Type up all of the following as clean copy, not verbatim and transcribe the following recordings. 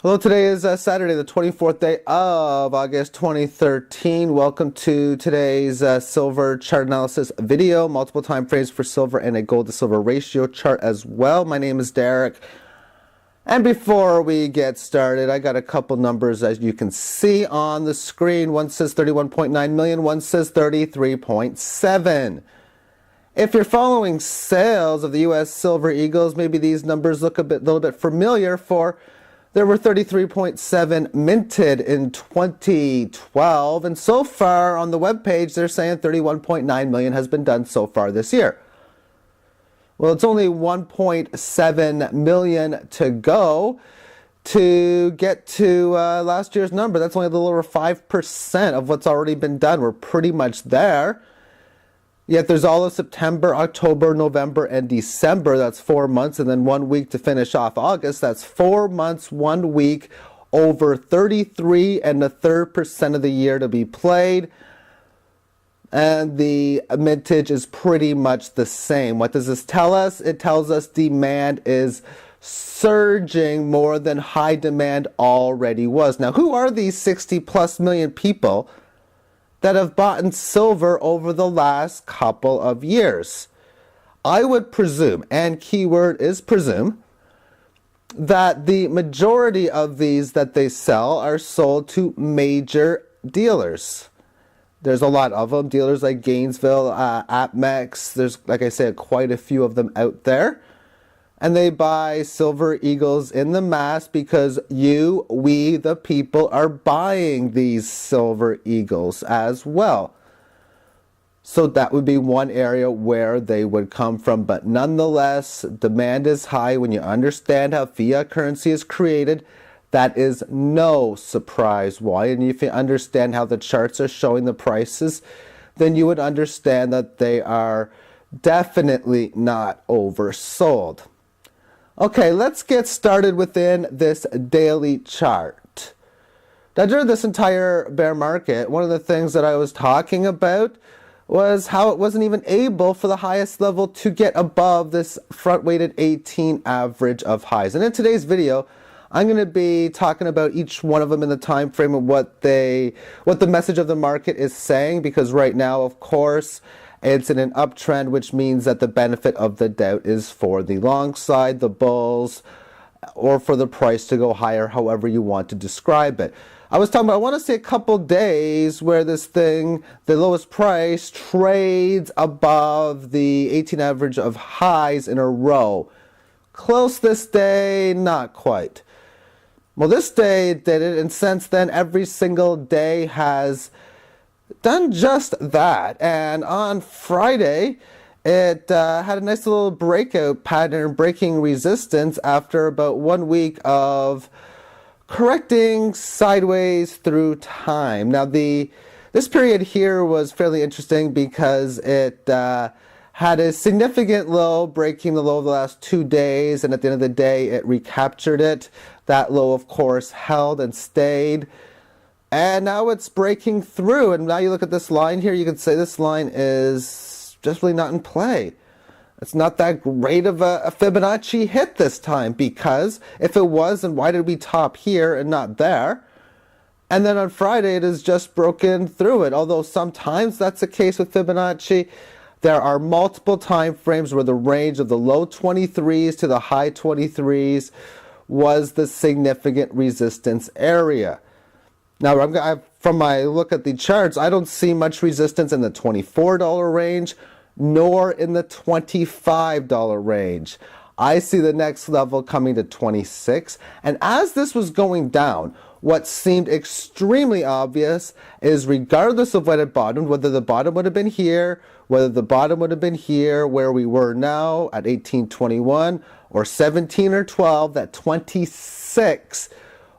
Hello, today is Saturday, the 24th day of August 2013. Welcome to today's silver chart analysis video, multiple time frames for silver and a gold to silver ratio chart as well. My name is Derek. And before we get started, I got a couple numbers as you can see on the screen. One says 31.9 million, one says 33.7. If you're following sales of the U.S. Silver Eagles, maybe these numbers look a little bit familiar for there were 33.7 minted in 2012, and so far on the webpage they're saying 31.9 million has been done so far this year. Well, it's only 1.7 million to go to get to last year's number. That's only a little over 5% of what's already been done. We're pretty much there. Yet there's all of September, October, November, and December. That's 4 months, and then 1 week to finish off August. That's 4 months, 1 week, over 33 1/3% of the year to be played. And the mintage is pretty much the same. What does this tell us? It tells us demand is surging more than high demand already was. Now, who are these 60+ million people that have bought in silver over the last couple of years? I would presume, and keyword is presume, that the majority of these that they sell are sold to major dealers. There's a lot of them, dealers like Gainesville, APMEX. There's, like I said, quite a few of them out there. And they buy Silver Eagles in the mass because we, the people, are buying these Silver Eagles as well. So that would be one area where they would come from. But nonetheless, demand is high. When you understand how fiat currency is created, that is no surprise why. And if you understand how the charts are showing the prices, then you would understand that they are definitely not oversold. Okay, let's get started within this daily chart. Now, during this entire bear market, one of the things that I was talking about was how it wasn't even able for the highest level to get above this front-weighted 18 average of highs. And in today's video, I'm going to be talking about each one of them in the time frame of what the message of the market is saying, because right now, of course, it's in an uptrend, which means that the benefit of the doubt is for the long side, the bulls, or for the price to go higher, however you want to describe it. I want to say a couple days where this thing, the lowest price, trades above the 18 average of highs in a row. Close this day, not quite. Well, this day it did it, and since then, every single day has done just that. And on Friday, it had a nice little breakout pattern, breaking resistance after about 1 week of correcting sideways through time. Now, this period here was fairly interesting because it had a significant low, breaking the low of the last 2 days, and at the end of the day, it recaptured it. That low, of course, held and stayed. And now it's breaking through, and now you look at this line here, you can say this line is just really not in play. It's not that great of a Fibonacci hit this time, because if it was, then why did we top here and not there? And then on Friday, it has just broken through it. Although sometimes that's the case with Fibonacci, there are multiple time frames where the range of the low 23s to the high 23s was the significant resistance area. Now, from my look at the charts, I don't see much resistance in the $24 range, nor in the $25 range. I see the next level coming to 26. And as this was going down, what seemed extremely obvious is regardless of when it bottomed, whether the bottom would have been here, whether the bottom would have been here, where we were now at 1821, or 17 or 12, that 26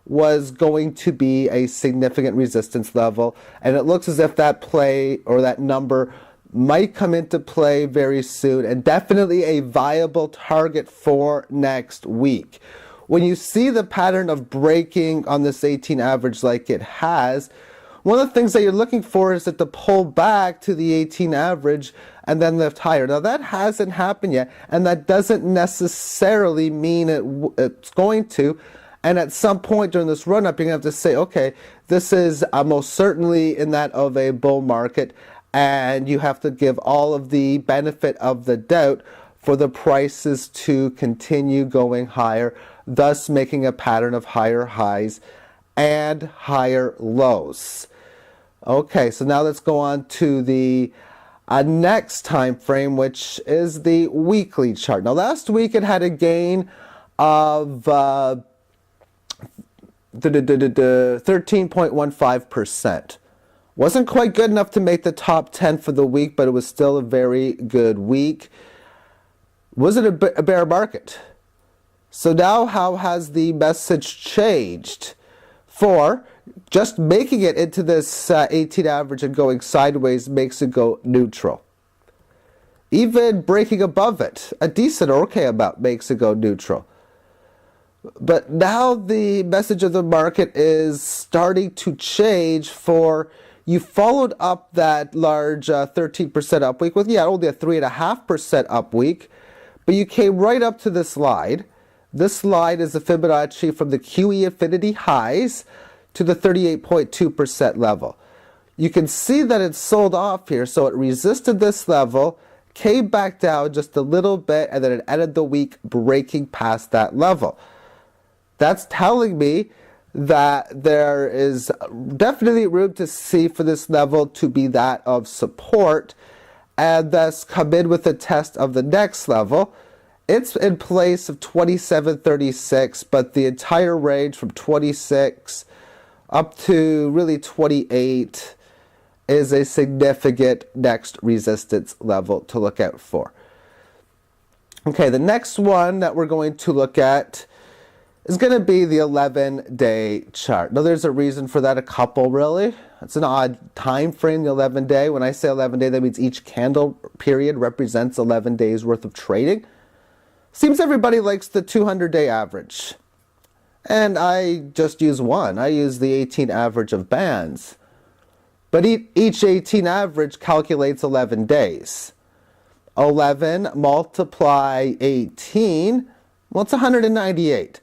was going to be a significant resistance level, and it looks as if that play or that number might come into play very soon, and definitely a viable target for next week. When you see the pattern of breaking on this 18 average like it has, one of the things that you're looking for is that to pull back to the 18 average and then lift higher. Now that hasn't happened yet, and that doesn't necessarily mean it's going to. And at some point during this run up, you're going to have to say, okay, this is most certainly in that of a bull market, and you have to give all of the benefit of the doubt for the prices to continue going higher, thus making a pattern of higher highs and higher lows. Okay, so now let's go on to the next time frame, which is the weekly chart. Now, last week it had a gain of 13.15%. Wasn't quite good enough to make the top 10 for the week, but it was still a very good week. Was it a bear market? So now how has the message changed? For just making it into this 18 average and going sideways makes it go neutral. Even breaking above it, a decent or okay amount, makes it go neutral. But now the message of the market is starting to change. For you followed up that large 13% up week with, only a 3.5% up week, but you came right up to this line. This line is the Fibonacci from the QE Infinity highs to the 38.2% level. You can see that it sold off here, so it resisted this level, came back down just a little bit, and then it ended the week breaking past that level. That's telling me that there is definitely room to see for this level to be that of support, and thus come in with a test of the next level. It's in place of 27.36, but the entire range from 26 up to really 28 is a significant next resistance level to look out for. Okay, the next one that we're going to look at is going to be the 11-day chart. Now, there's a reason for that, a couple really. It's an odd time frame, the 11-day. When I say 11-day, that means each candle period represents 11 days worth of trading. Seems everybody likes the 200-day average. And I just use one. I use the 18 average of bands. But each 18 average calculates 11 days. 11 multiply 18, well, it's 198.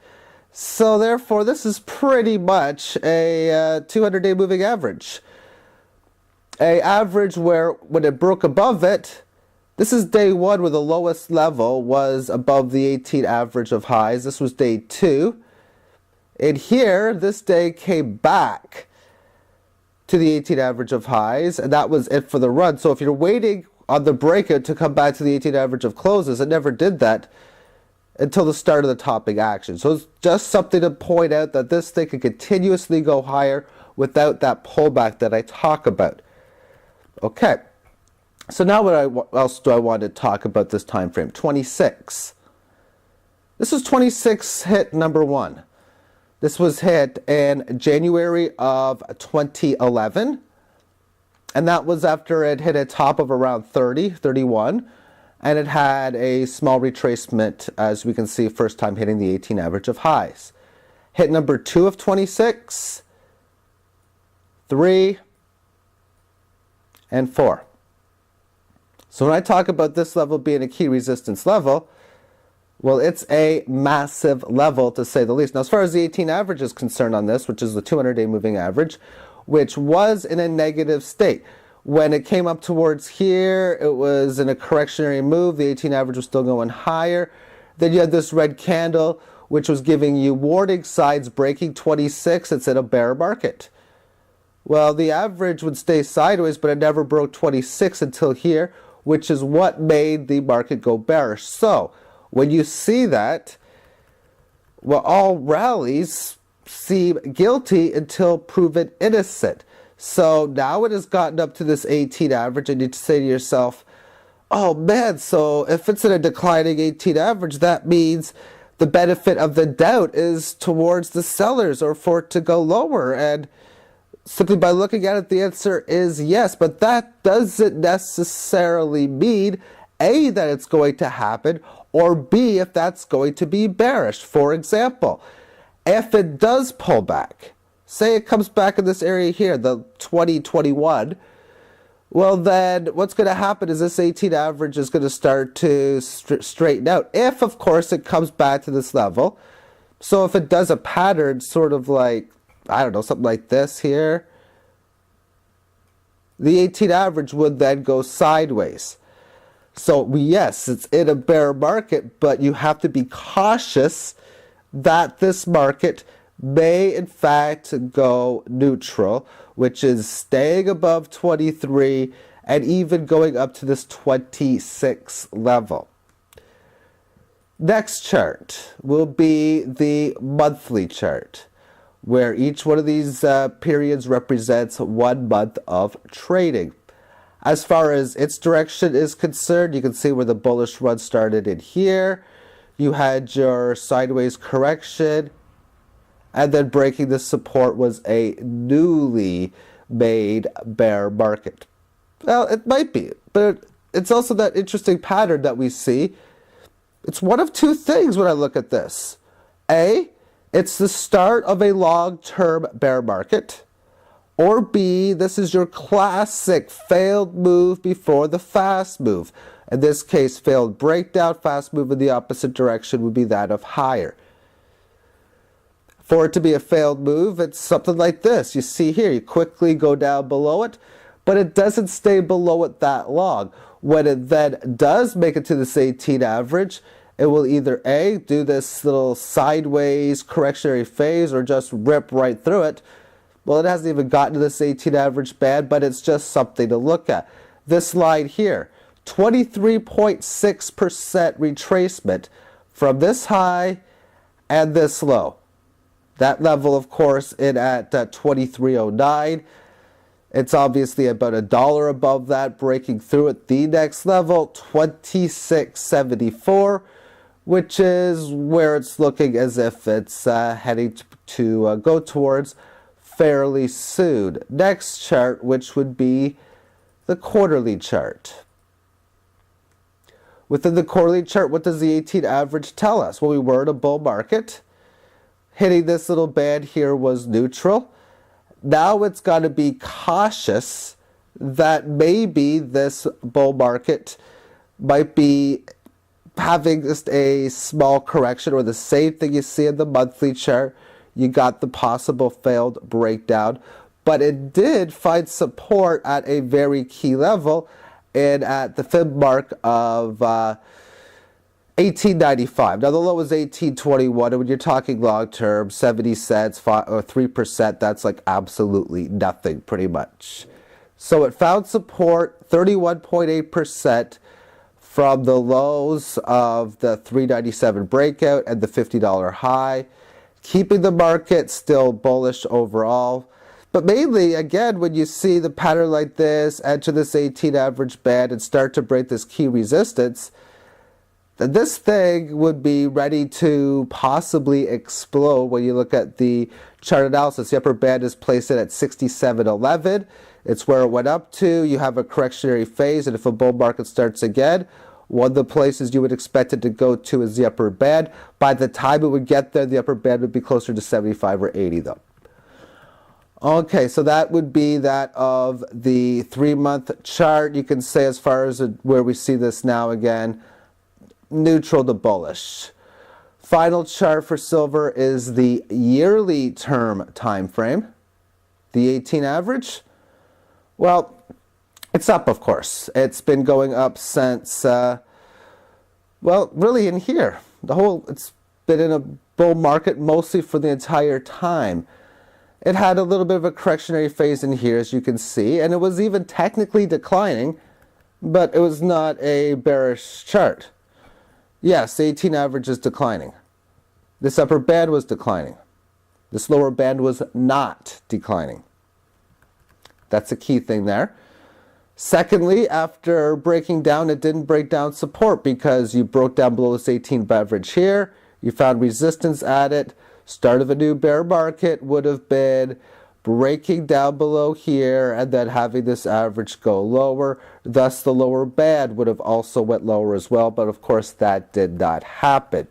So therefore, this is pretty much a 200-day moving average. A average where when it broke above it, this is day one where the lowest level was above the 18 average of highs. This was day two. And here, this day came back to the 18 average of highs, and that was it for the run. So if you're waiting on the breakout to come back to the 18 average of closes, it never did that until the start of the topping action. So it's just something to point out that this thing could continuously go higher without that pullback that I talk about. Okay. So now what else do I want to talk about this time frame? 26. This is 26 hit number one. This was hit in January of 2011. And that was after it hit a top of around 30, 31. And it had a small retracement, as we can see, first time hitting the 18 average of highs. Hit number two of 26, 3, and 4. So when I talk about this level being a key resistance level, well, it's a massive level to say the least. Now, as far as the 18 average is concerned on this, which is the 200-day moving average, which was in a negative state. When it came up towards here, it was in a correctionary move. The 18 average was still going higher. Then you had this red candle, which was giving you warning signs breaking 26. It's in a bear market. Well, the average would stay sideways, but it never broke 26 until here, which is what made the market go bearish. So when you see that, well, all rallies seem guilty until proven innocent. So now it has gotten up to this 18 average, and you need to say to yourself, oh man, so if it's in a declining 18 average, that means the benefit of the doubt is towards the sellers or for it to go lower. And simply by looking at it, the answer is yes. But that doesn't necessarily mean A, that it's going to happen, or B, if that's going to be bearish. For example, if it does pull back, say it comes back in this area here, the 2021, well then what's going to happen is this 18 average is going to start to straighten out. If, of course, it comes back to this level, So if it does a pattern sort of like, I don't know, something like this here, the 18 average would then go sideways. So yes, it's in a bear market, but you have to be cautious that this market may in fact go neutral, which is staying above 23 and even going up to this 26 level. Next chart will be the monthly chart, where each one of these periods represents 1 month of trading. As far as its direction is concerned, you can see where the bullish run started in here. You had your sideways correction, and then breaking the support was a newly made bear market. Well, it might be, but it's also that interesting pattern that we see. It's one of two things when I look at this. A, it's the start of a long-term bear market. Or B, this is your classic failed move before the fast move. In this case, failed breakdown, fast move in the opposite direction would be that of higher. For it to be a failed move, it's something like this. You see here, you quickly go down below it, but it doesn't stay below it that long. When it then does make it to this 18 average, it will either A, do this little sideways correctionary phase, or just rip right through it. Well, it hasn't even gotten to this 18 average band, but it's just something to look at. This line here, 23.6% retracement from this high and this low. That level, of course, in at 23.09. It's obviously about $1 above that, breaking through at the next level, 26.74, which is where it's looking as if it's heading to go towards fairly soon. Next chart, which would be the quarterly chart. Within the quarterly chart, what does the 18 average tell us? Well, we were in a bull market. Hitting this little band here was neutral. Now it's got to be cautious that maybe this bull market might be having just a small correction, or the same thing you see in the monthly chart. You got the possible failed breakdown, but it did find support at a very key level and at the fib mark of 18.95. Now the low was 18.21, and when you're talking long term, 70 cents or 3%, that's like absolutely nothing pretty much. So it found support 31.8% from the lows of the 397 breakout and the $50 high, keeping the market still bullish overall. But mainly, again, when you see the pattern like this, enter this 18 average band and start to break this key resistance, then this thing would be ready to possibly explode. When you look at the chart analysis, the upper band is placed at 67.11. It's where it went up to. You have a correctionary phase, and if a bull market starts again, one of the places you would expect it to go to is the upper band. By the time it would get there, the upper band would be closer to 75 or 80 though. Okay, so that would be that of the 3-month chart. You can say as far as where we see this now again, neutral to bullish. Final chart for silver is the yearly term time frame. The 18 average. Well, it's up, of course. It's been going up since, well, really in here. It's been in a bull market mostly for the entire time. It had a little bit of a correctionary phase in here, as you can see, and it was even technically declining, but it was not a bearish chart. Yes, the 18 average is declining. This upper band was declining. This lower band was not declining. That's a key thing there. Secondly, after breaking down, it didn't break down support because you broke down below this 18 average here. You found resistance at it. Start of a new bear market would have been breaking down below here and then having this average go lower. Thus, the lower band would have also went lower as well, but of course that did not happen.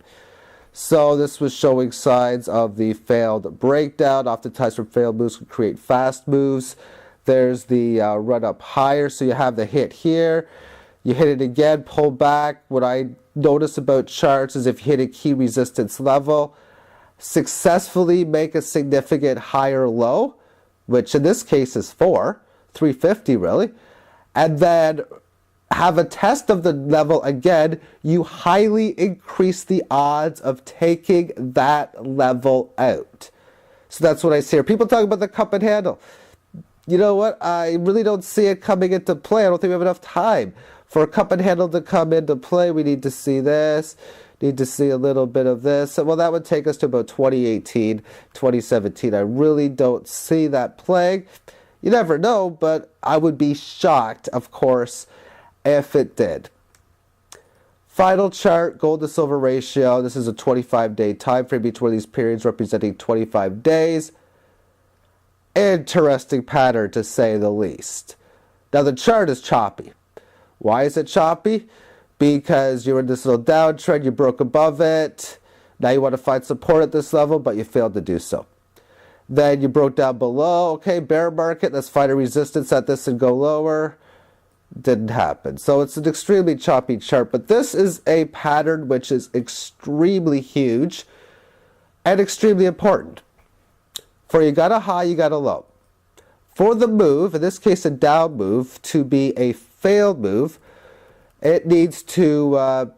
So this was showing signs of the failed breakdown. Oftentimes from failed moves can create fast moves. There's the run up higher, so you have the hit here. You hit it again, pull back. What I notice about charts is if you hit a key resistance level, successfully make a significant higher low, which in this case is 350 really, and then have a test of the level again, you highly increase the odds of taking that level out. So that's what I see here. People talk about the cup and handle. You know what? I really don't see it coming into play. I don't think we have enough time for a cup and handle to come into play. We need to see this, need to see a little bit of this. Well, that would take us to about 2018, 2017. I really don't see that playing. You never know, but I would be shocked, of course, if it did. Final chart, gold to silver ratio. This is a 25-day time frame, each one of these periods representing 25 days. Interesting pattern, to say the least. Now, the chart is choppy. Why is it choppy? Because you're in this little downtrend, you broke above it. Now you want to find support at this level, but you failed to do so. Then you broke down below. Okay, bear market, let's find a resistance at this and go lower. Didn't happen. So it's an extremely choppy chart, but this is a pattern which is extremely huge and extremely important. For you got a high, you got a low. For the move, in this case a down move, to be a failed move, it needs to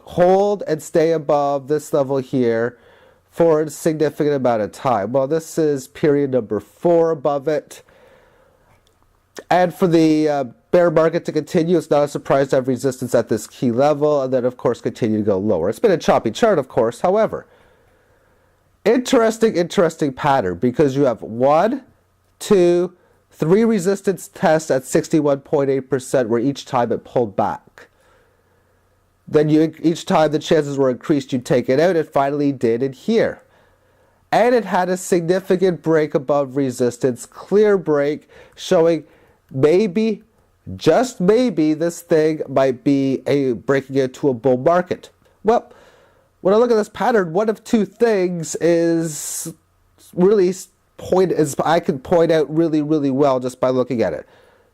hold and stay above this level here for a significant amount of time. Well, this is period number 4 above it. And for the bear market to continue, it's not a surprise to have resistance at this key level and then, of course, continue to go lower. It's been a choppy chart, of course. However, interesting pattern, because you have 1, 2, 3 resistance tests at 61.8%, where each time it pulled back. Then each time the chances were increased, you'd take it out. It finally did it here. And it had a significant break above resistance, clear break, showing maybe, just maybe, this thing might be breaking into a bull market. Well, when I look at this pattern, one of two things is really I can point out really well just by looking at it.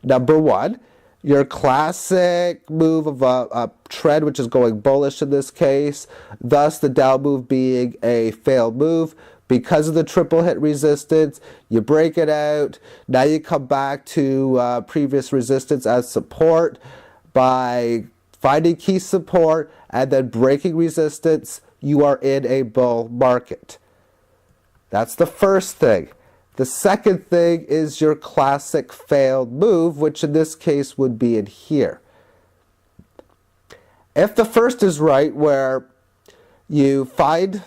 Number one, your classic move of a trend which is going bullish in this case, thus the down move being a failed move. Because of the triple hit resistance, you break it out. Now you come back to previous resistance as support by finding key support and then breaking resistance. You are in a bull market. That's the first thing. The second thing is your classic failed move, which in this case would be in here. If the first is right, where you find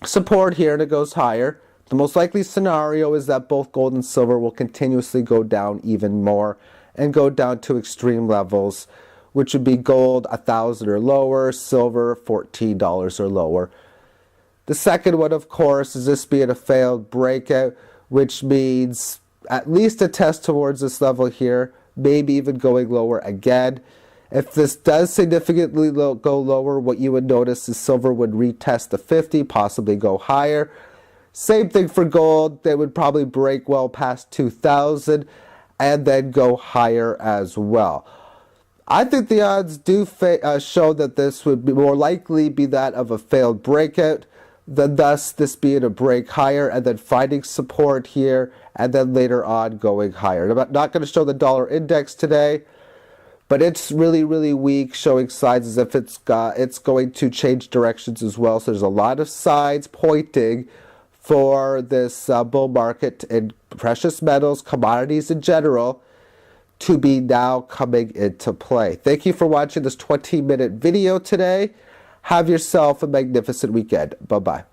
support here and it goes higher, the most likely scenario is that both gold and silver will continuously go down even more and go down to extreme levels, which would be gold $1,000 or lower, silver $14 or lower. The second one, of course, is this being a failed breakout, which means at least a test towards this level here, maybe even going lower again. If this does significantly go lower, what you would notice is silver would retest the 50, possibly go higher. Same thing for gold. They would probably break well past 2,000 and then go higher as well. I think the odds do show that this would be more likely be that of a failed breakout, than thus this being a break higher and then finding support here and then later on going higher. I'm not going to show the dollar index today, but it's really weak, showing signs as if it's going to change directions as well. So there's a lot of signs pointing for this bull market in precious metals, commodities in general, to be now coming into play. Thank you for watching this 20-minute video today. Have yourself a magnificent weekend. Bye-bye.